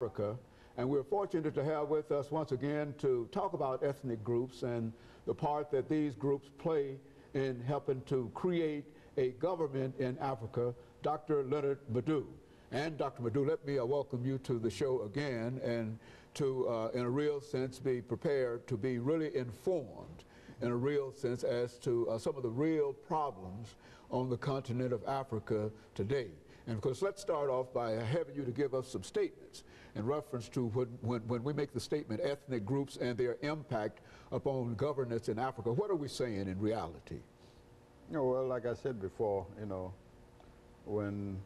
Africa, and we're fortunate to have with us once again to talk about ethnic groups and the part that these groups play in helping to create a government in Africa, Dr. LMadu. And Dr. LMadu, let me welcome you to the show again, and to, in a real sense, be prepared to be really informed in a real sense as to some of the real problems on the continent of Africa today. And of course, let's start off by having you to give us some statements in reference to when we make the statement ethnic groups and their impact upon governance in Africa. What are we saying in reality? Well, like I said before, when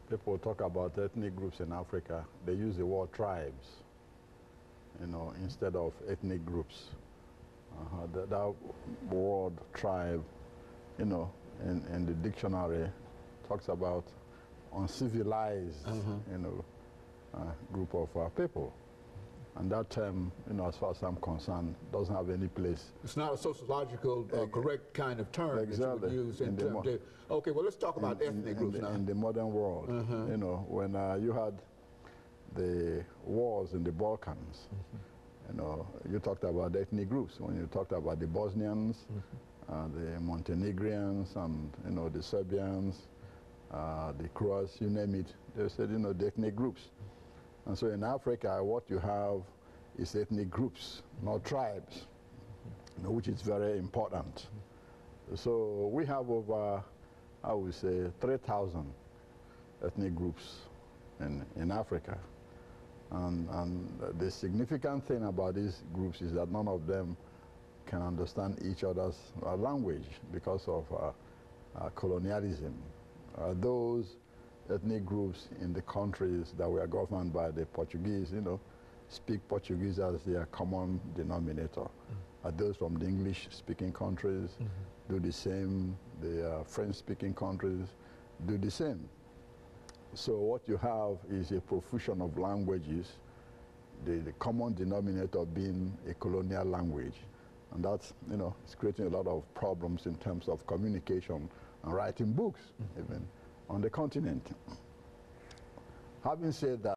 people talk about ethnic groups in Africa, they use the word tribes, instead of ethnic groups. That word tribe, in the dictionary talks about uncivilized, group of people. And that term, as far as I'm concerned, doesn't have any place. It's not a sociological correct kind of term exactly. that you would use in terms of... Okay, well, let's talk about ethnic groups now. In the modern world, when you had the wars in the Balkans, you talked about ethnic groups. When you talked about the Bosnians, the Montenegrins, and the Serbians, the Croats, you name it, they said, the ethnic groups. And so in Africa, what you have is ethnic groups, not tribes, which is very important. So we have over, I would say, 3,000 ethnic groups in Africa. And the significant thing about these groups is that none of them can understand each other's language because of colonialism. Those ethnic groups in the countries that were governed by the Portuguese, speak Portuguese as their common denominator. Those from the English-speaking countries do the same. The French-speaking countries do the same. So what you have is a profusion of languages, the common denominator being a colonial language. And that's, it's creating a lot of problems in terms of communication and writing books, even on the continent. Having said that,